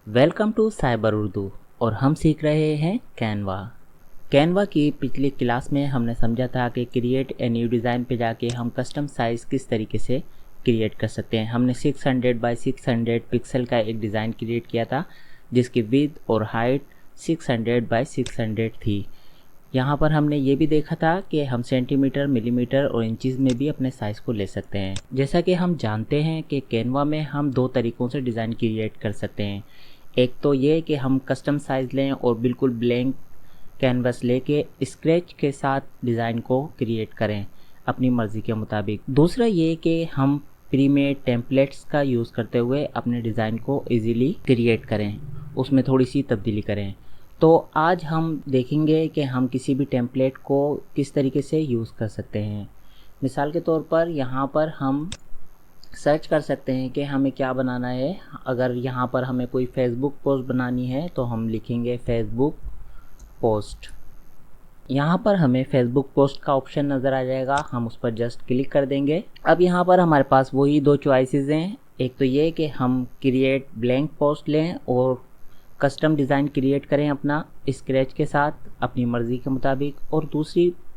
Welcome to cyber Urdu और हम सीख रहे हैं कैनवा। कैनवा की पिछली क्लास में हमने समझा था कि क्रिएट ए न्यू डिज़ाइन पे जाके हम कस्टम साइज़ किस तरीके से क्रिएट कर सकते हैं। हमने 600 बाय 600 पिक्सल का एक डिज़ाइन क्रिएट किया था जिसकी विड्थ और हाइट 600 बाय 600 थी। यहाँ पर हमने ये भी देखा था कि हम सेंटीमीटर, मिलीमीटर और इंचज़ में भी अपने साइज़ को ले सकते हैं। जैसा कि हम जानते हैं कि कैनवा में हम दो तरीक़ों से डिज़ाइन क्रिएट कर सकते हैं। एक तो ये कि हम कस्टम साइज़ लें और बिल्कुल ब्लैंक कैनवस लेके स्क्रैच के साथ डिज़ाइन को क्रिएट करें अपनी मर्ज़ी के मुताबिक। दूसरा ये कि हम प्रीमेड टेम्पलेट्स का यूज़ करते हुए अपने डिज़ाइन को इजीली क्रिएट करें, उसमें थोड़ी सी तब्दीली करें। तो आज हम देखेंगे कि हम किसी भी टेम्पलेट को किस तरीके से यूज़ कर सकते हैं। मिसाल के तौर पर यहाँ पर हम सर्च कर सकते हैं कि हमें क्या बनाना है। अगर यहाँ पर हमें कोई फेसबुक पोस्ट बनानी है तो हम लिखेंगे फेसबुक पोस्ट। यहाँ पर हमें फेसबुक पोस्ट का ऑप्शन नज़र आ जाएगा, हम उस पर जस्ट क्लिक कर देंगे। अब यहाँ पर हमारे पास वही दो चॉइसेस हैं। एक तो ये कि हम क्रिएट ब्लैंक पोस्ट लें और कस्टम डिज़ाइन क्रिएट करें अपना स्क्रैच के साथ अपनी मर्ज़ी के मुताबिक, और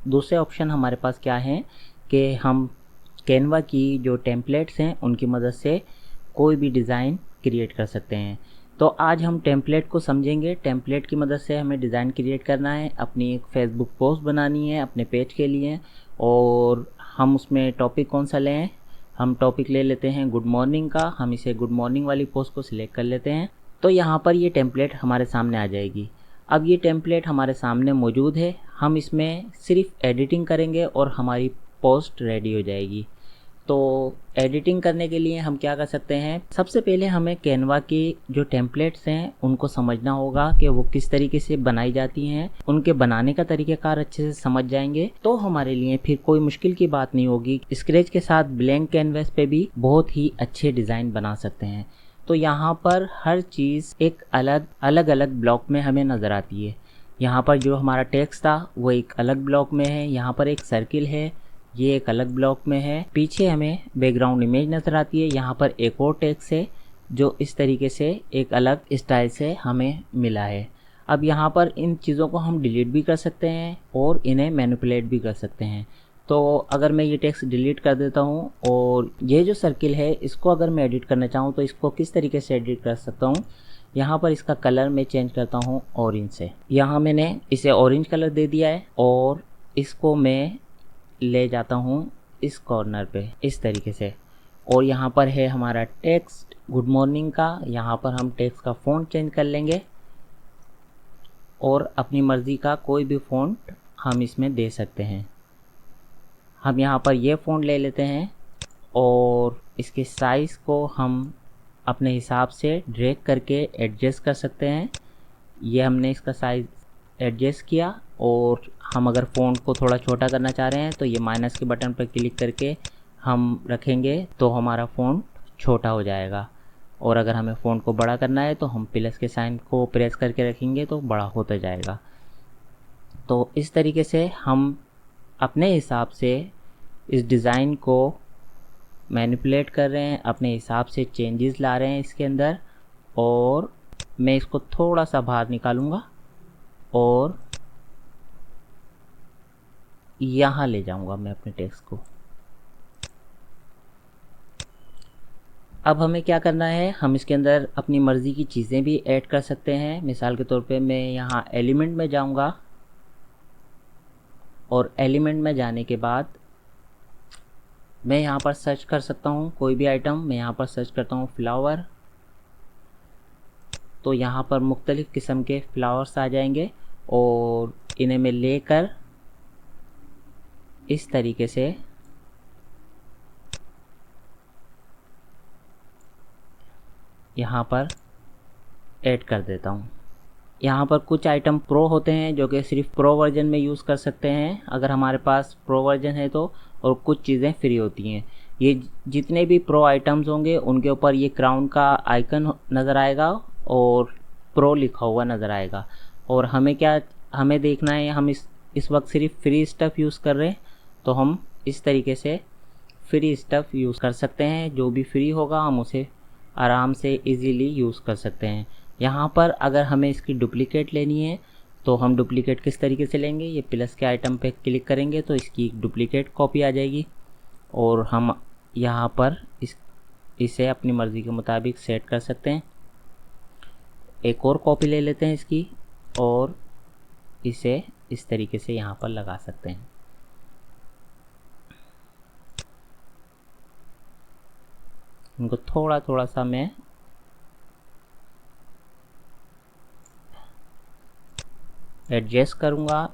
दूसरे ऑप्शन हमारे पास क्या है कि हम कैनवा की जो टेम्पलेट्स हैं उनकी मदद से कोई भी डिज़ाइन क्रिएट कर सकते हैं। तो आज हम टेम्पलेट को समझेंगे। टेम्पलेट की मदद से हमें डिज़ाइन क्रिएट करना है, अपनी एक फेसबुक पोस्ट बनानी है अपने पेज के लिए, और हम उसमें टॉपिक कौन सा लें। हम टॉपिक ले लेते हैं गुड मॉर्निंग का। हम इसे गुड मॉर्निंग वाली पोस्ट को सिलेक्ट कर लेते हैं। तो यहाँ पर ये टेम्पलेट हमारे सामने आ जाएगी। अब ये टेम्पलेट हमारे सामने मौजूद है, हम इसमें सिर्फ एडिटिंग करेंगे और हमारी पोस्ट रेडी हो जाएगी। तो एडिटिंग करने के लिए हम क्या कर सकते हैं, सबसे पहले हमें कैनवा की जो टेम्पलेट्स हैं उनको समझना होगा कि वो किस तरीके से बनाई जाती हैं। उनके बनाने का तरीक़ाकार अच्छे से समझ जाएंगे तो हमारे लिए फिर कोई मुश्किल की बात नहीं होगी। स्क्रैच के साथ ब्लैंक कैनवस पे भी बहुत ही अच्छे डिज़ाइन बना सकते हैं। तो यहाँ पर हर चीज़ एक अलग अलग ब्लॉक में हमें नज़र आती है। यहाँ पर जो हमारा टेक्स्ट था वो एक अलग ब्लॉक में है, यहाँ पर एक सर्किल है, ये एक अलग ब्लॉक में है। पीछे हमें बैकग्राउंड इमेज नज़र आती है, यहाँ पर एक और टेक्स्ट है जो इस तरीके से एक अलग स्टाइल से हमें मिला है। अब यहाँ पर इन चीज़ों को हम डिलीट भी कर सकते हैं और इन्हें मैनिपुलेट भी कर सकते हैं। तो अगर मैं ये टेक्स्ट डिलीट कर देता हूँ और ये जो सर्किल है इसको अगर मैं एडिट करना चाहूँ तो इसको किस तरीके से एडिट कर सकता हूँ। यहाँ पर इसका कलर मैं चेंज करता हूँ ऑरेंज से। यहाँ मैंने इसे ऑरेंज कलर दे दिया है और इसको मैं ले जाता हूँ इस कॉर्नर पे इस तरीके से। और यहाँ पर है हमारा टेक्स्ट गुड मॉर्निंग का। यहाँ पर हम टेक्स्ट का फ़ॉन्ट चेंज कर लेंगे और अपनी मर्ज़ी का कोई भी फ़ॉन्ट हम इसमें दे सकते हैं। हम यहाँ पर ये फ़ॉन्ट ले लेते हैं और इसके साइज़ को हम अपने हिसाब से ड्रैग करके एडजस्ट कर सकते हैं। ये हमने इसका साइज़ एडजस्ट किया और हम अगर फ़ॉन्ट को थोड़ा छोटा करना चाह रहे हैं तो ये माइनस के बटन पर क्लिक करके हम रखेंगे तो हमारा फ़ॉन्ट छोटा हो जाएगा। और अगर हमें फ़ॉन्ट को बड़ा करना है तो हम प्लस के साइन को प्रेस करके रखेंगे तो बड़ा होता जाएगा। तो इस तरीके से हम अपने हिसाब से इस डिज़ाइन को मैनिपुलेट कर रहे हैं, अपने हिसाब से चेंजेस ला रहे हैं इसके अंदर। और मैं इसको थोड़ा सा बाहर निकालूंगा और यहाँ ले जाऊंगा मैं अपने टेक्स्ट को। अब हमें क्या करना है, हम इसके अंदर अपनी मर्ज़ी की चीज़ें भी ऐड कर सकते हैं। मिसाल के तौर पे मैं यहाँ एलिमेंट में जाऊंगा और एलिमेंट में जाने के बाद मैं यहाँ पर सर्च कर सकता हूँ कोई भी आइटम। मैं यहाँ पर सर्च करता हूँ फ्लावर, तो यहाँ पर मुख्तलिफ़ किस्म के फ्लावर्स आ जाएंगे और इन्हें मैं लेकर इस तरीके से यहाँ पर ऐड कर देता हूँ। यहाँ पर कुछ आइटम प्रो होते हैं जो कि सिर्फ प्रो वर्जन में यूज़ कर सकते हैं अगर हमारे पास प्रो वर्जन है तो, और कुछ चीज़ें फ्री होती हैं। ये जितने भी प्रो आइटम्स होंगे उनके ऊपर ये क्राउन का आइकन नज़र आएगा और प्रो लिखा हुआ नज़र आएगा। और हमें देखना है, हम इस वक्त सिर्फ फ्री स्टफ़ यूज़ कर रहे हैं तो हम इस तरीके से फ्री स्टफ़ यूज़ कर सकते हैं। जो भी फ्री होगा हम उसे आराम से इजीली यूज़ कर सकते हैं। यहाँ पर अगर हमें इसकी डुप्लीकेट लेनी है तो हम डुप्लीकेट किस तरीके से लेंगे, ये प्लस के आइटम पे क्लिक करेंगे तो इसकी डुप्लीकेट कॉपी आ जाएगी और हम यहाँ पर इसे अपनी मर्ज़ी के मुताबिक सेट कर सकते हैं। एक और कॉपी ले लेते हैं इसकी और इसे इस तरीके से यहाँ पर लगा सकते हैं। इनको थोड़ा थोड़ा सा मैं एडजस्ट करूँगा।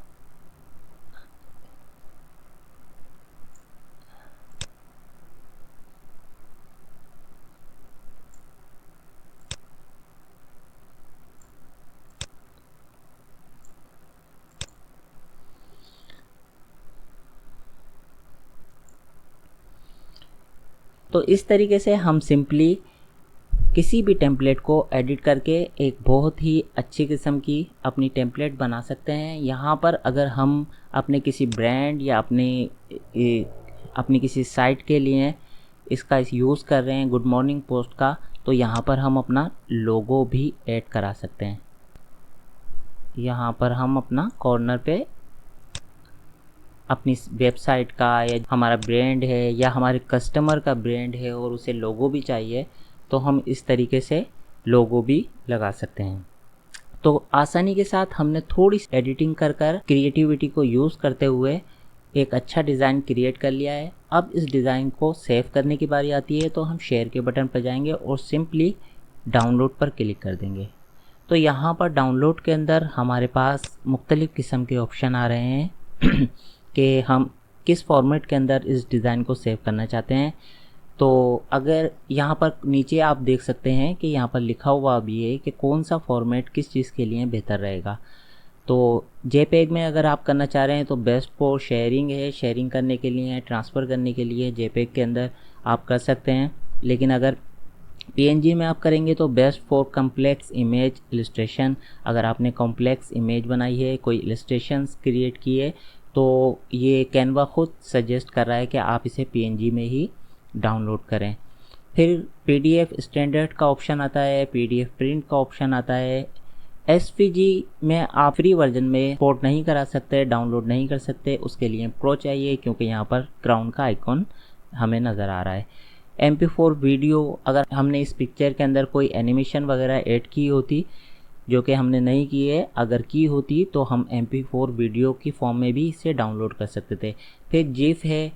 तो इस तरीके से हम सिंपली किसी भी टेम्पलेट को एडिट करके एक बहुत ही अच्छी किस्म की अपनी टेम्पलेट बना सकते हैं। यहाँ पर अगर हम अपने किसी ब्रांड या अपनी किसी साइट के लिए इसका यूज़ कर रहे हैं गुड मॉर्निंग पोस्ट का, तो यहाँ पर हम अपना लोगो भी ऐड करा सकते हैं। यहाँ पर हम अपना कॉर्नर पे अपनी वेबसाइट का या हमारा ब्रांड है या हमारे कस्टमर का ब्रांड है और उसे लोगो भी चाहिए तो हम इस तरीके से लोगो भी लगा सकते हैं। तो आसानी के साथ हमने थोड़ी सी एडिटिंग कर क्रिएटिविटी को यूज़ करते हुए एक अच्छा डिज़ाइन क्रिएट कर लिया है। अब इस डिज़ाइन को सेव करने की बारी आती है तो हम शेयर के बटन पर जाएंगे और सिंपली डाउनलोड पर क्लिक कर देंगे। तो यहाँ पर डाउनलोड के अंदर हमारे पास मुख्तलिफ़ किस्म के ऑप्शन आ रहे हैं कि हम किस फॉर्मेट के अंदर इस डिज़ाइन को सेव करना चाहते हैं। तो अगर यहाँ पर नीचे आप देख सकते हैं कि यहाँ पर लिखा हुआ भी है कि कौन सा फॉर्मेट किस चीज़ के लिए बेहतर रहेगा। तो जेपेग में अगर आप करना चाह रहे हैं तो बेस्ट फॉर शेयरिंग है, शेयरिंग करने के लिए, ट्रांसफ़र करने के लिए जेपेग के अंदर आप कर सकते हैं। लेकिन अगर पीएनजी में आप करेंगे तो best for complex image illustration, अगर आपने कॉम्प्लेक्स इमेज बनाई है, कोई इलस्ट्रेशंस क्रिएट किए, तो ये कैनवा खुद सजेस्ट कर रहा है कि आप इसे पीएनजी में ही डाउनलोड करें। फिर पीडीएफ स्टैंडर्ड का ऑप्शन आता है, पीडीएफ प्रिंट का ऑप्शन आता है। एसवीजी में आप फ्री वर्जन में एक्सपोर्ट नहीं करा सकते, डाउनलोड नहीं कर सकते, उसके लिए प्रो चाहिए क्योंकि यहाँ पर क्राउन का आइकॉन हमें नज़र आ रहा है। MP4 वीडियो, अगर हमने इस पिक्चर के अंदर कोई एनिमेशन वगैरह ऐड की होती जो कि हमने नहीं की है, अगर की होती तो हम MP4 वीडियो की फॉर्म में भी इसे डाउनलोड कर सकते थे। फिर जिफ है,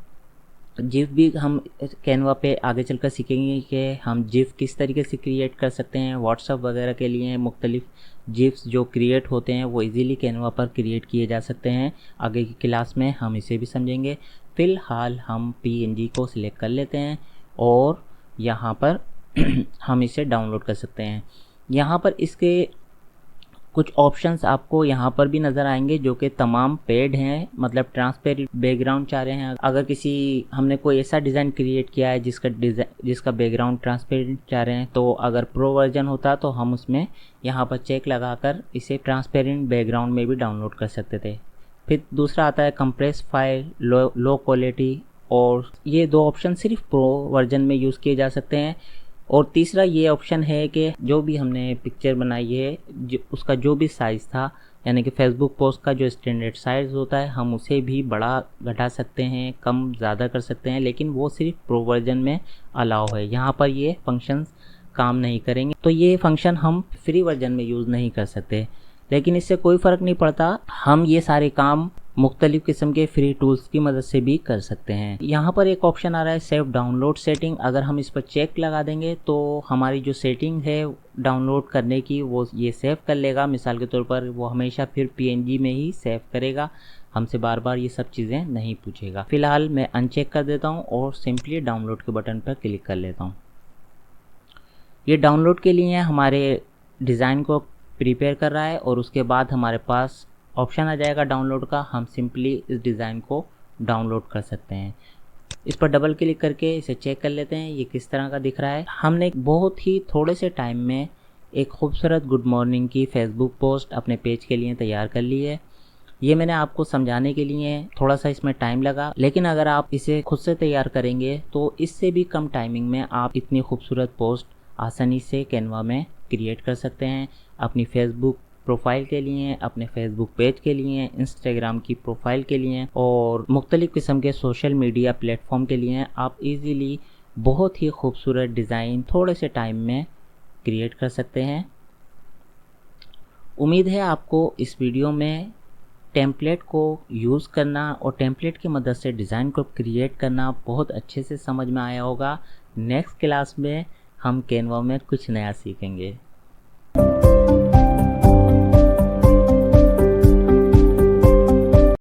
जिफ भी हम कैनवा पे आगे चलकर सीखेंगे कि हम जिफ किस तरीके से क्रिएट कर सकते हैं। व्हाट्सअप वगैरह के लिए मुख्तलिफ जिफ्स जो क्रिएट होते हैं वो इजीली कैनवा पर क्रिएट किए जा सकते हैं। आगे की क्लास में हम इसे भी समझेंगे। फ़िलहाल हम PNG को सिलेक्ट कर लेते हैं और यहाँ पर हम इसे डाउनलोड कर सकते हैं। यहाँ पर इसके कुछ ऑप्शंस आपको यहाँ पर भी नज़र आएंगे जो कि तमाम पेड हैं, मतलब ट्रांसपेरेंट बैकग्राउंड चाह रहे हैं। अगर किसी हमने कोई ऐसा डिज़ाइन क्रिएट किया है जिसका बैकग्राउंड ट्रांसपेरेंट चाह रहे हैं, तो अगर प्रो वर्जन होता तो हम उसमें यहाँ पर चेक लगाकर इसे ट्रांसपेरेंट बैकग्राउंड में भी डाउनलोड कर सकते थे। फिर दूसरा आता है कंप्रेस फाइल, लो क्वालिटी, और ये दो ऑप्शन सिर्फ प्रो वर्जन में यूज़ किए जा सकते हैं। और तीसरा ये ऑप्शन है कि जो भी हमने पिक्चर बनाई है उसका जो भी साइज़ था, यानी कि फेसबुक पोस्ट का जो स्टैंडर्ड साइज़ होता है हम उसे भी बड़ा घटा सकते हैं, कम ज़्यादा कर सकते हैं, लेकिन वो सिर्फ प्रो वर्जन में अलाउ है। यहाँ पर ये फंक्शंस काम नहीं करेंगे, तो ये फंक्शन हम फ्री वर्जन में यूज़ नहीं कर सकते। लेकिन इससे कोई फ़र्क नहीं पड़ता, हम ये सारे काम मुख्तलिफ़ किस्म के फ्री टूल्स की मदद से भी कर सकते हैं। यहाँ पर एक ऑप्शन आ रहा है सेव डाउनलोड सेटिंग, अगर हम इस पर चेक लगा देंगे तो हमारी जो सेटिंग है डाउनलोड करने की वो ये सेव कर लेगा। मिसाल के तौर पर वो हमेशा फिर PNG में ही सेव करेगा, हमसे बार बार ये सब चीज़ें नहीं पूछेगा। फ़िलहाल मैं अनचेक कर देता हूँ और सिंपली डाउनलोड के बटन पर क्लिक कर लेता हूँ। ये डाउनलोड के लिए हमारे डिज़ाइन को प्रिपेयर कर रहा है और उसके बाद हमारे पास ऑप्शन आ जाएगा डाउनलोड का। हम सिंपली इस डिज़ाइन को डाउनलोड कर सकते हैं। इस पर डबल क्लिक करके इसे चेक कर लेते हैं ये किस तरह का दिख रहा है। हमने बहुत ही थोड़े से टाइम में एक खूबसूरत गुड मॉर्निंग की फेसबुक पोस्ट अपने पेज के लिए तैयार कर ली है। ये मैंने आपको समझाने के लिए थोड़ा सा इसमें टाइम लगा, लेकिन अगर आप इसे खुद से तैयार करेंगे तो इससे भी कम टाइमिंग में आप इतनी खूबसूरत पोस्ट आसानी से कैनवा में क्रिएट कर सकते हैं। अपनी फेसबुक प्रोफाइल के लिए, अपने फेसबुक पेज के लिए, इंस्टाग्राम की प्रोफाइल के लिए और मुख्तलिफ़ किस्म के सोशल मीडिया प्लेटफॉर्म के लिए आप इजीली बहुत ही खूबसूरत डिज़ाइन थोड़े से टाइम में क्रिएट कर सकते हैं। उम्मीद है आपको इस वीडियो में टेम्पलेट को यूज़ करना और टेम्पलेट की मदद से डिज़ाइन को क्रिएट करना बहुत अच्छे से समझ में आया होगा। नेक्स्ट क्लास में हम कैनवा में कुछ नया सीखेंगे।